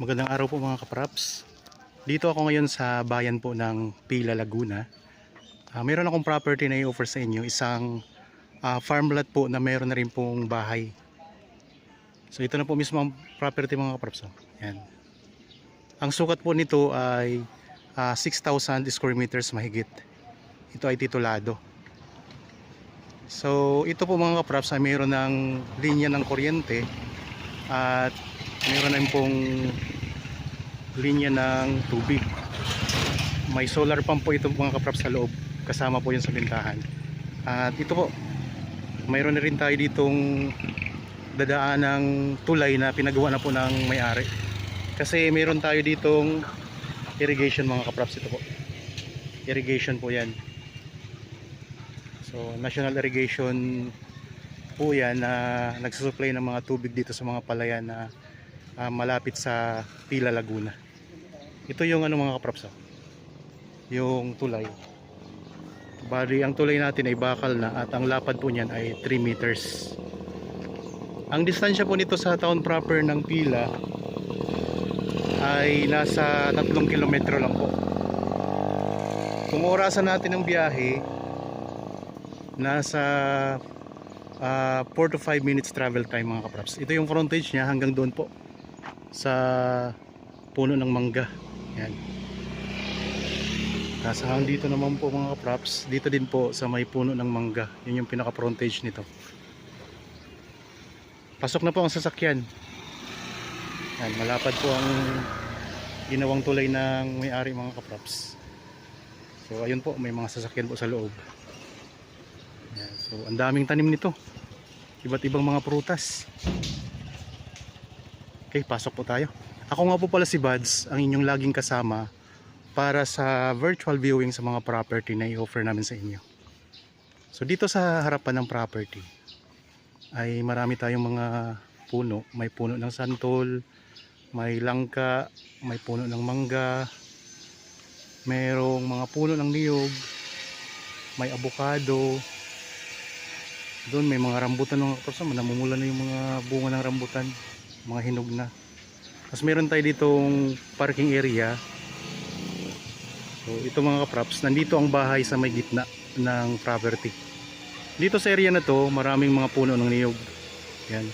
Magandang araw po mga kapraps. Dito ako ngayon sa bayan po ng Pila, Laguna. Meron akong property na i-offer sa inyo. Isang farm lot po na meron na rin pong bahay. So ito na po mismo ang property mga kapraps. Yan. Ang sukat po nito ay 6,000 square meters mahigit. Ito ay titulado. So ito po mga kapraps ay meron ng linya ng kuryente at meron na rin pong linya ng tubig. May solar pump po ito mga kapraps sa loob, kasama po yun sa bintahan. At ito po, mayroon na rin tayo ditong dadaan ng tulay na pinagawa na po ng may-ari. Kasi mayroon tayo ditong irrigation mga kapraps. Ito po, irrigation po yan. So national irrigation po yan na nagsusupply ng mga tubig dito sa mga palayan na malapit sa Pila, Laguna. Ito yung mga kapraps, yung tulay. Bali ang tulay natin ay bakal na at ang lapad po niyan ay 3 meters. Ang distansya po nito sa town proper ng Pila ay nasa 3 kilometro lang po. Kung orasan natin ang biyahe, nasa 4 to 5 minutes travel time mga kapraps. Ito yung frontage niya hanggang doon po sa puno ng mangga. Yan. Nasa dito naman po mga kapraps, dito din po sa may puno ng mangga. Yun yung pinaka frontage nito. Pasok na po ang sasakyan. Yan, malapad po ang ginawang tulay ng may-ari mga kapraps. So ayun po, may mga sasakyan po sa loob. Yan, so ang daming tanim nito. Iba't ibang mga prutas. Okay, pasok po tayo. Ako nga po pala si Buds, ang inyong laging kasama para sa virtual viewing sa mga property na i-offer namin sa inyo. So dito sa harapan ng property ay marami tayong mga puno. May puno ng santol, may langka, may puno ng mangga, mayroong mga puno ng niyog, may abukado. Doon may mga rambutan ng kapatid, namumula na yung mga bunga ng rambutan, mga hinog na. Tapos meron tayo ditong parking area. So ito mga kapraps, nandito ang bahay sa may gitna ng property. Dito sa area na to, maraming mga puno ng niyog. Yan.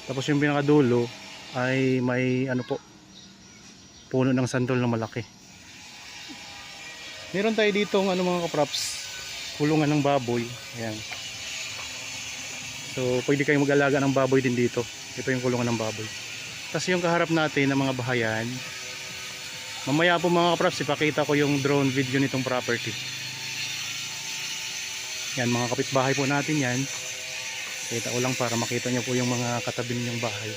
Tapos yung pinakadulo ay may puno ng santol na malaki. Meron tayo dito mga kapraps, kulungan ng baboy. Ayan. So pwede kayong mag-alaga ng baboy din dito. Ito yung kulungan ng baboy. Tapos yung kaharap natin ng mga bahayan, mamaya po mga kapraps, ipakita ko yung drone video nitong property. Yan, mga kapitbahay po natin yan. Kita ko lang para makita nyo po yung mga katabi ninyong bahay.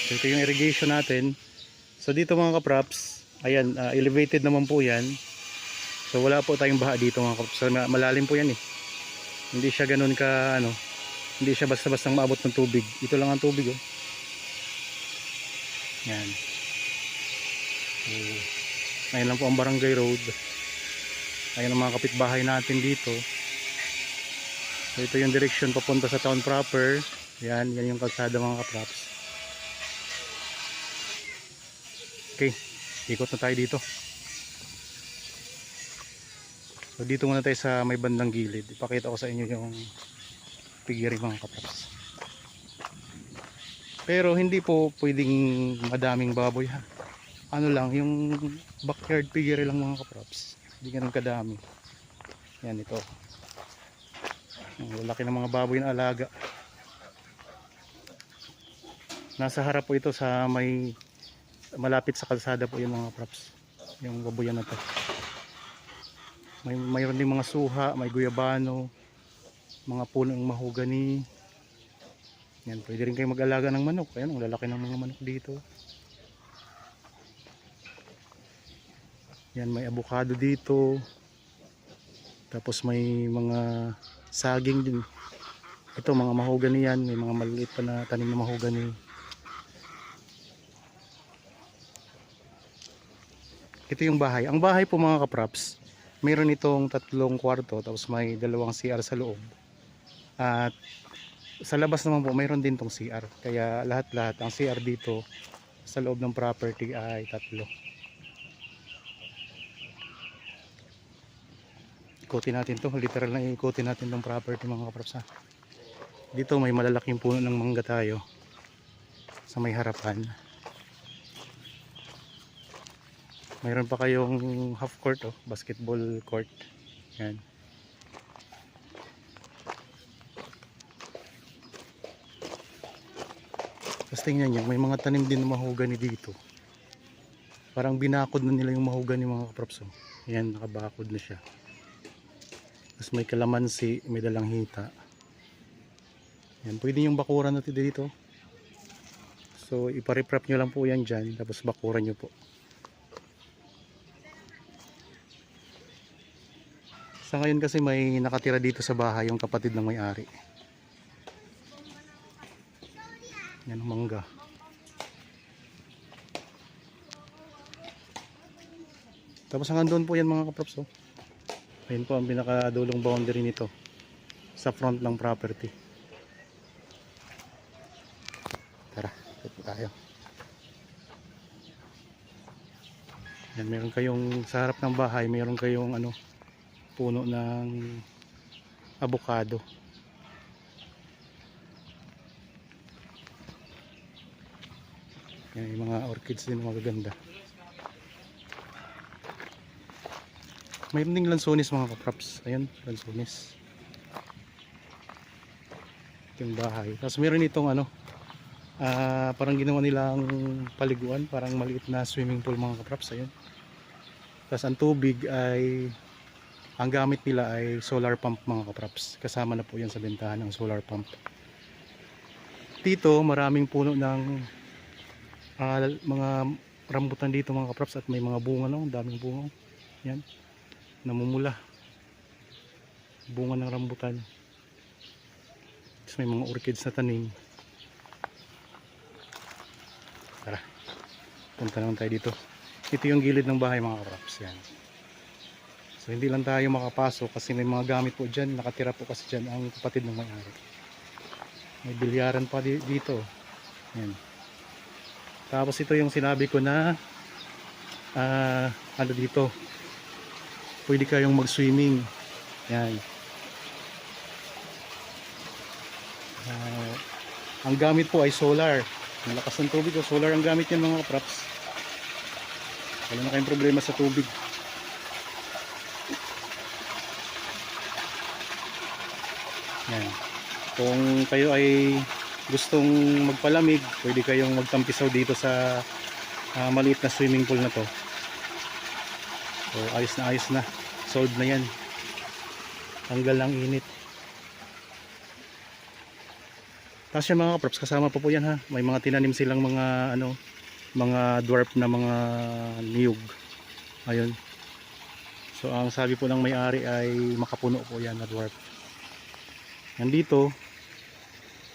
So ito yung irrigation natin. So dito mga kapraps, ayan, elevated naman po yan. So wala po tayong baha dito mga kapraps. So malalim po yan eh. Hindi siya ganun ka hindi siya basta-bastang maabot ng tubig. Ito lang ang tubig oh. Yan. So, ayun lang po ang barangay road. Ayun ang mga kapitbahay natin dito. So ito yung direction papunta sa town proper. Yan yung kalsada mga kapraps. Okay, ikot na tayo dito. So dito muna tayo sa may bandang gilid. Ipakita ko sa inyo yung piggery mga kapraps. Pero hindi po pwedeng madaming baboy ha. Ano lang, yung backyard piggery lang mga kapraps. Hindi ganun kadami. Yan ito. Ang lalaki ng mga baboy na alaga. Nasa harap po ito sa may malapit sa kalsada po yung mga props, yung baboyan na to. Mayroon din mga suha, may guyabano, mga puno ng mahogani. Yan, pwede rin kayo mag-alaga ng manok. Ayan, ang lalaki ng mga manok dito. Yan, may abukado dito. Tapos may mga saging din. Ito mga mahogani yan, may mga maliliit pa na tanim na mahogani. Ito yung bahay. Ang bahay po mga kapraps Meron itong 3 kwarto, tapos may 2 CR sa loob. At sa labas naman po mayroon din tong CR. Kaya lahat-lahat ang CR dito sa loob ng property ay 3. Ikutin natin to, literal na ikutin natin tong property mga kaprops ha. Dito may malalaking puno ng mangga tayo sa may harapan. Mayroon pa kayong half court, oh, basketball court. Yan. Tapos tingnan nyo, may mga tanim din na mahogany dito. Parang binakod na nila yung mahogany mga kaprops. Oh. Yan, nakabakod na siya. Tapos may kalamansi, may dalang hita. Yan, pwede yung bakuran natin dito. So ipariprep nyo lang po yan dyan, tapos bakuran nyo po. Sa ngayon kasi may nakatira dito sa bahay yung kapatid ng may-ari. Yan ang mangga. Tapos hanggang doon po yan mga kaprops. Oh. Ayun po ang pinakadulong boundary nito sa front ng property. Tara, ito tayo. Yan, meron kayong sa harap ng bahay, meron kayong ano, puno ng avocado. Yan, yung mga orchids din magaganda. Mayroon ding lansones mga kaprops. Ayan, lansones. Ito yung bahay. Tapos meron itong ano, parang ginawa nilang paliguan, parang maliit na swimming pool mga kaprops. Ayan. Tapos ang tubig ay, ang gamit nila ay solar pump mga kaprops. Kasama na po yan sa bentahan ng solar pump. Dito maraming puno ng mga rambutan dito mga kaprops, at may mga bunga, no? Daming bunga. Yan, namumula bunga ng rambutan. Tapos may mga orchids na tanim. Tara, punta naman tayo dito. Ito yung gilid ng bahay mga kaprops. Yan. So hindi lang tayo makapasok kasi may mga gamit po dyan. Nakatira po kasi dyan ang kapatid ng may-ari. May bilyaran pa dito. Yan. Tapos ito yung sinabi ko na ano dito, pwede kayong mag-swimming. Yan. Ang gamit po ay solar. Malakas ng tubig o solar ang gamit yan mga kaprops. Wala na kayong problema sa tubig. Yan. Kung kayo ay gustong magpalamig, pwede kayong magtampisaw dito sa maliit na swimming pool na to. So ayos na. Solved na yan. Tanggal ang init. Tapos yung mga kaprops, kasama pa po yan ha. May mga tinanim silang mga ano, mga dwarf na mga niyog. Ayun. So ang sabi po ng may-ari ay makapuno po yan na dwarf. Nandito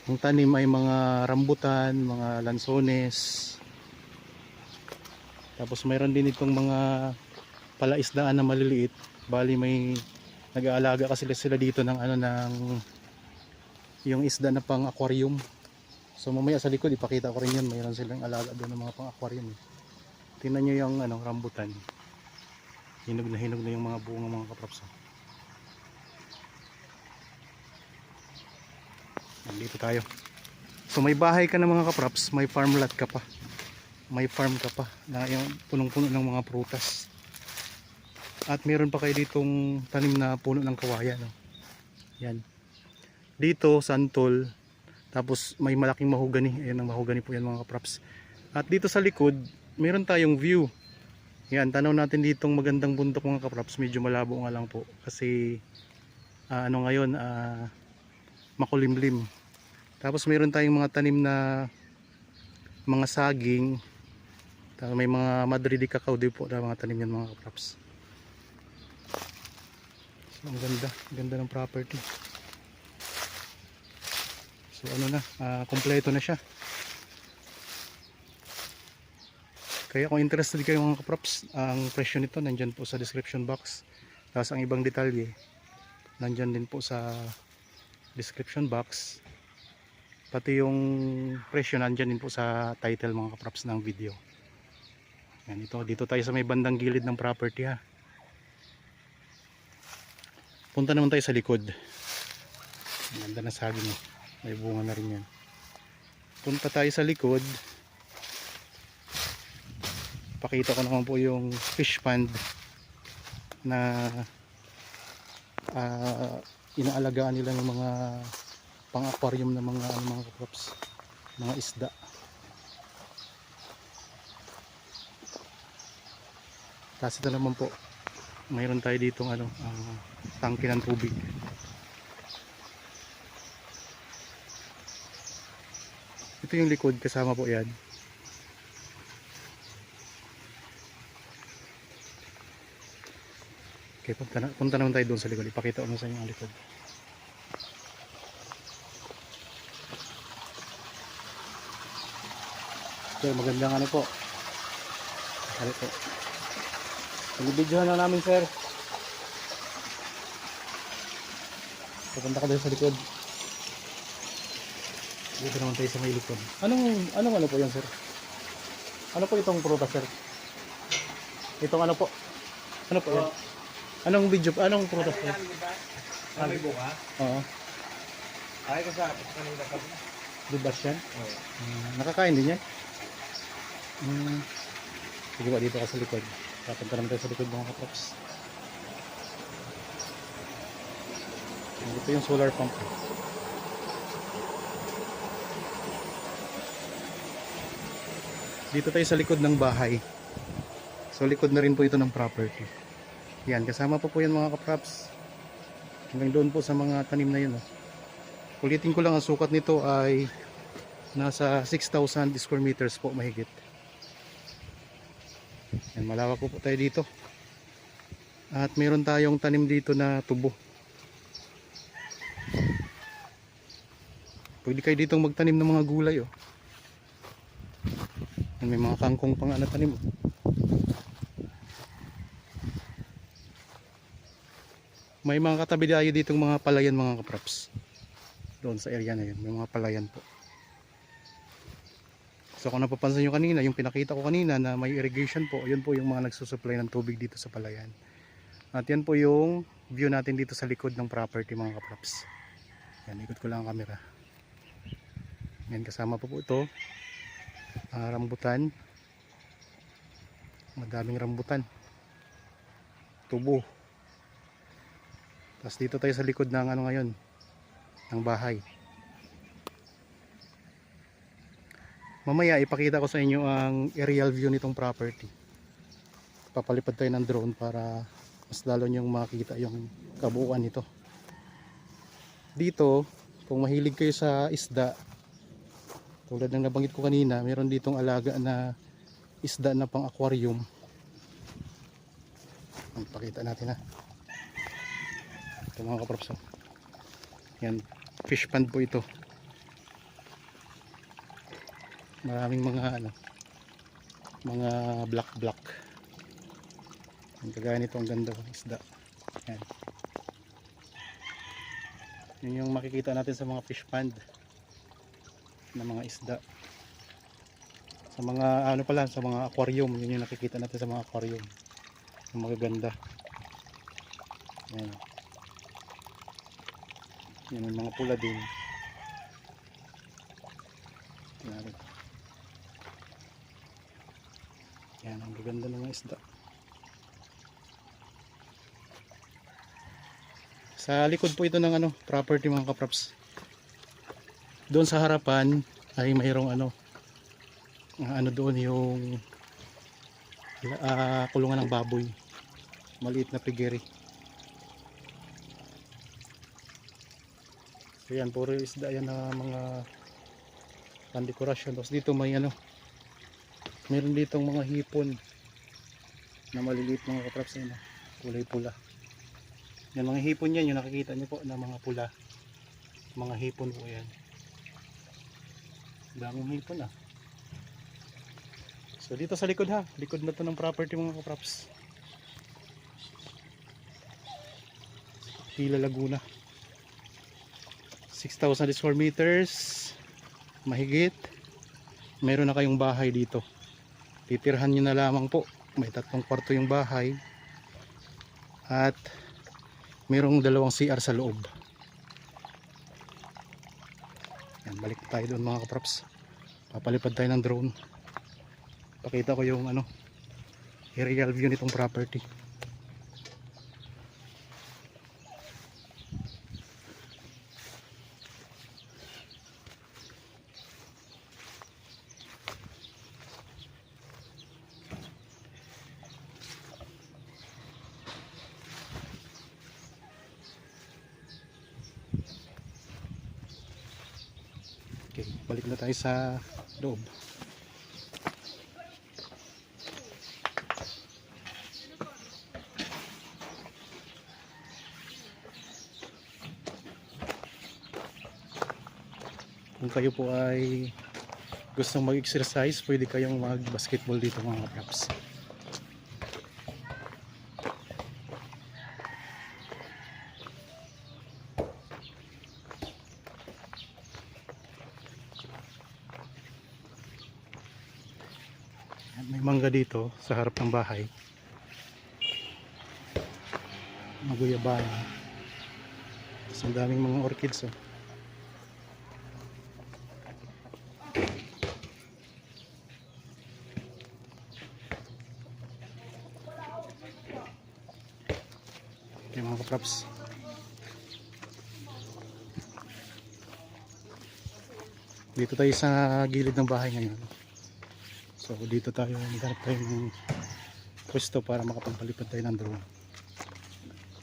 ang tanim ay mga rambutan, mga lansones. Tapos mayroon din itong mga palaisdaan na maliliit. Bali may nag-aalaga kasi sila dito ng ano, ng yung isda na pang aquarium. So mamaya sa likod ipakita ko rin yun. Mayroon silang alaga doon ng mga pang aquarium. Tingnan nyo yung ano, rambutan. Hinog na yung mga bunga mga kaprops. Nandito tayo. So may bahay ka na mga kaprops, may farm lot ka pa. May farm ka pa na yung punong-puno ng mga prutas. At meron pa kayo ditong tanim na puno ng kawayan. No? Yan. Dito santol. Tapos may malaking mahogany. Ayan ang mahogany po yan mga kaprops. At dito sa likod, meron tayong view. Yan, tanaw natin ditong magandang bundok mga kaprops. Medyo malabo nga lang po. Kasi ano ngayon, makulimlim. Tapos meron tayong mga tanim na mga saging. Tapos may mga Madrid de cacao din po na mga tanim yan mga kaprops. So ang ganda ng property. So ano na, kompleto na siya. Kaya kung interested kayo mga kaprops, ang presyo nito nandyan po sa description box. Tapos ang ibang detalye nandyan din po sa description box, pati yung presyo nandyan din po sa title mga kaprops ng video. Yan, dito tayo sa may bandang gilid ng property ha. Punta naman tayo sa likod. Ganda na saging, may bunga na rin yan. Punta tayo sa likod. Pakita ko naman po yung fish pond na inaalagaan nila ng mga pang-aquarium na mga crops, mga isda. Tapos ito naman po, mayroon tayo ditong tangke ng tubig. Ito yung likod, kasama po yan. Okay, punta naman tayo doon sa likod. Ipakita ko na sa inyo ang likod. Okay, magandang ano po. Ano po. Pinibidyohan na namin, sir. Pupunta ka doon sa likod. Dito naman tayo sa may likod. Anong po yan, sir? Ano po itong prutas, sir? Itong ano po? Ano po yan? Anong prutas po? May bunga? Oo. Ay, kasi kanina ka. Dubas yan? Oo. Nakakain din yan? Sige ba, dito ka sa likod. Papunta naman tayo sa likod mga kaprops. Ito yung solar pump. Dito tayo sa likod ng bahay. So likod na rin po ito ng property. Yan, kasama po yan mga kaprops. Hanggang doon po sa mga tanim na yun. Ulitin ko lang, ang sukat nito ay nasa 6,000 square meters po mahigit. Yan, malawak po tayo dito. At meron tayong tanim dito na tubo. Pwede kayo ditong magtanim ng mga gulay. Yan, may mga kangkong pang tanim. May mga katabi tayo ditong mga palayan mga kaprops. Doon sa area na yun, may mga palayan po. So kung napapansin nyo kanina, yung pinakita ko kanina na may irrigation po, yun po yung mga nagsusupply ng tubig dito sa palayan. At yan po yung view natin dito sa likod ng property mga kaprops. Yan, ikot ko lang ang camera. Yan, kasama po ito. Rambutan. Madaming rambutan. Tubo. Tapos dito tayo sa likod ng ngayon, ng bahay. Mamaya ipakita ko sa inyo ang aerial view nitong property. Papalipad tayo ng drone para mas lalo nyong makita yung kabuuan nito. Dito, kung mahilig kayo sa isda, tulad ng nabanggit ko kanina, meron ditong alaga na isda na pang aquarium. Pakita natin ha. Ito mga kaprops. Yan, fish pond po ito. Maraming mga mga black. Ang kagaya nito, ang ganda ng isda. Yan. Yun yung makikita natin sa mga fish pond na mga isda. Sa mga sa mga aquarium, yun yung nakikita natin sa mga aquarium. Yung magaganda. Yan. Yan yung mga pula din. Yan, ang gaganda ng mga isda. Sa likod po ito ng property mga kaprops. Doon sa harapan ay mayroong doon yung kulungan ng baboy. Maliit na piggery. So yan, puro isda yan na mga pandekorasyon. Tapos dito may meron ditong mga hipon na maliliit mga kaprops na kulay pula. Yan, mga hipon yan, yung nakikita nyo po na mga pula. Mga hipon po yan. Daming hipon So dito sa likod likod na to ng property mga kaprops. Pila Laguna. 6,000 square meters mahigit. Meron na kayong bahay dito. Titirhan nyo na lamang po. May 3 kwarto yung bahay at mayroong 2 CR sa loob. Yan, balik tayo doon mga kaprops. Papalipad tayo ng drone. Pakita ko yung aerial view nitong property. Okay, balik na tayo sa loob. Kung kayo po ay gustong mag-exercise, pwede kayong mag-basketball dito mga kaprops. May mangga dito sa harap ng bahay. Maguyabana. Tapos ang daming mga orchids. Okay mga kaprops. Dito tayo sa gilid ng bahay ngayon. So dito tayo, maghanap tayo ng pwesto para makapagpalipad tayo ng drone.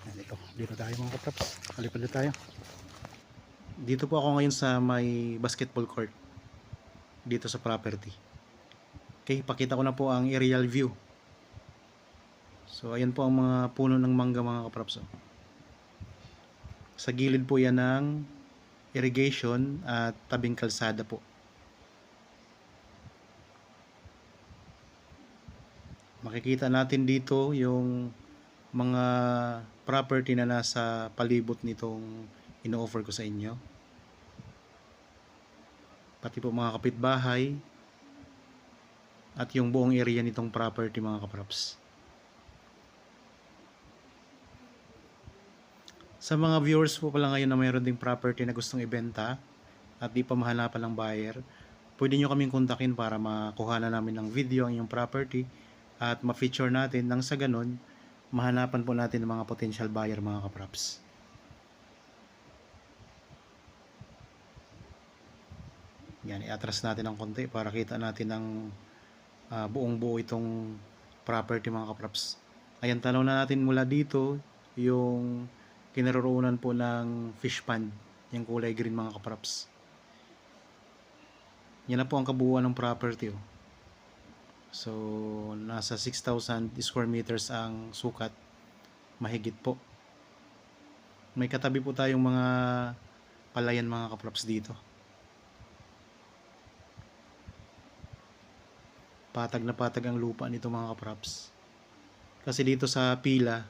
Yan, dito tayo mga kaprops, palipad tayo. Dito po ako ngayon sa may basketball court dito sa property. Okay, pakita ko na po ang aerial view. So ayan po ang mga puno ng mangga mga kaprops. Sa gilid po yan ng irrigation at tabing kalsada po. Makikita natin dito yung mga property na nasa palibot nitong ino-offer ko sa inyo. Pati po mga kapitbahay at yung buong area nitong property mga kaprops. Sa mga viewers po pala ngayon na mayroon ding property na gustong ibenta at di pa mahanapan ng buyer, pwede nyo kaming kontakin para makuha na namin ng video ang inyong property at ma-feature natin nang sa ganun mahanapan po natin ng mga potential buyer mga kaprops. Yan, i-atras natin ng konti para kita natin ng buong buo itong property mga kaprops. Ayan, tanaw na natin mula dito yung kinaroroonan po ng fish pond, yung kulay green mga kaprops. Yan na po ang kabuuan ng property. So, nasa 6,000 square meters ang sukat. Mahigit po. May katabi po tayong mga palayan mga kaprops dito. Patag na patag ang lupa nito mga kaprops. Kasi dito sa Pila,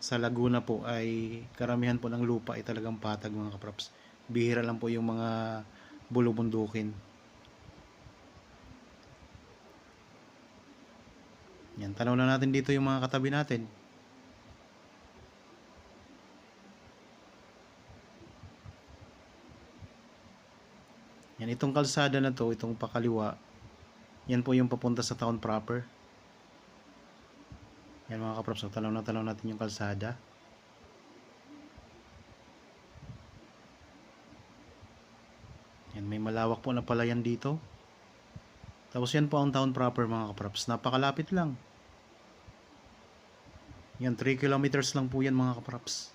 sa Laguna po ay karamihan po ng lupa ay talagang patag mga kaprops. Bihira lang po yung mga bulubundukin. Yan, tanaw na natin dito yung mga katabi natin. Yan, itong kalsada na to, itong pakaliwa, yan po yung papunta sa town proper. Yan mga kaprops, so, tanaw natin yung kalsada. Yan, may malawak po na palayan dito. Tapos yan po ang town proper mga kaprops. Napakalapit lang. Yan, 3 kilometers lang po yan mga kaprops.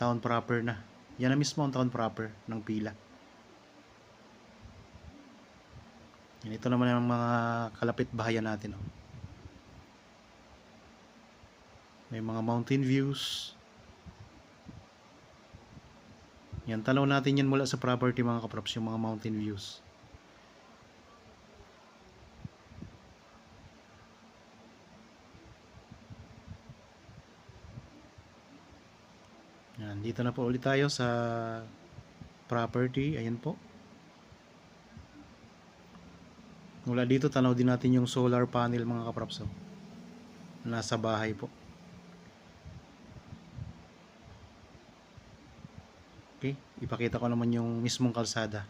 Town proper na. Yan na mismo ang town proper ng Pila. Yan, ito naman ang mga kalapit bahayan natin. May mga mountain views. Yan, tanaw natin yan mula sa property mga kaprops, yung mga mountain views. Yan, dito na po ulit tayo sa property. Ayan po. Mula dito tanaw din natin yung solar panel mga kaprops. Nasa bahay po. Okay, ipakita ko naman yung mismong kalsada.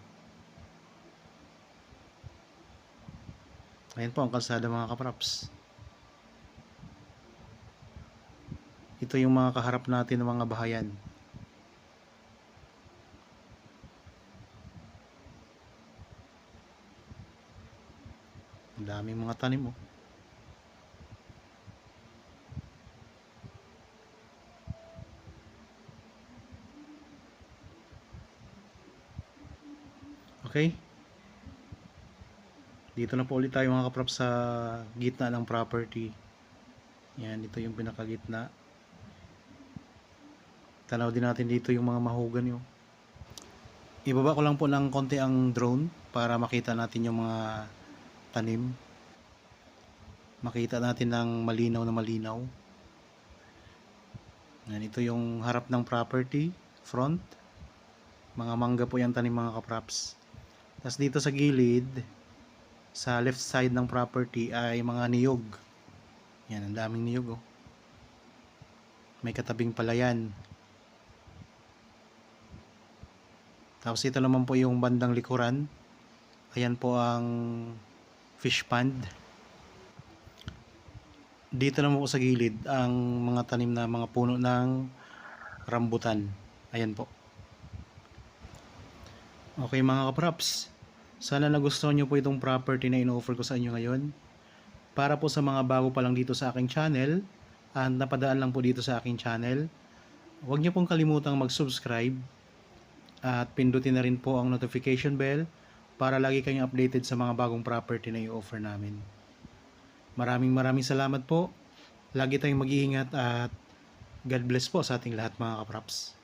Ayan po ang kalsada mga kaprops. Ito yung mga kaharap natin ng mga bahayan. Ang daming mga tanim oh. Okay. Dito na po ulit tayo mga kaprops sa gitna ng property. Yan, ito yung pinakagitna. Tanaw din natin dito yung mga mahogany oh. Ibaba ko lang po ng konti ang drone para makita natin yung mga tanim. Makita natin ng malinaw na malinaw. Yan, ito yung harap ng property, front. Mga mangga po yung tanim mga kaprops. Tapos dito sa gilid, sa left side ng property ay mga niyog. Yan, ang daming niyog oh. May katabing palayan. Tapos ito naman po yung bandang likuran. Ayan po ang fish pond. Dito naman po sa gilid ang mga tanim na mga puno ng rambutan. Ayan po. Okay mga kaprops. Sana nagustuhan nyo po itong property na ino-offer ko sa inyo ngayon. Para po sa mga bago pa lang dito sa aking channel at napadaan lang po dito sa aking channel, huwag nyo pong kalimutang mag-subscribe at pindutin na rin po ang notification bell para lagi kayong updated sa mga bagong property na i-offer namin. Maraming salamat po. Lagi tayong mag-iingat at God bless po sa ating lahat mga kaprops.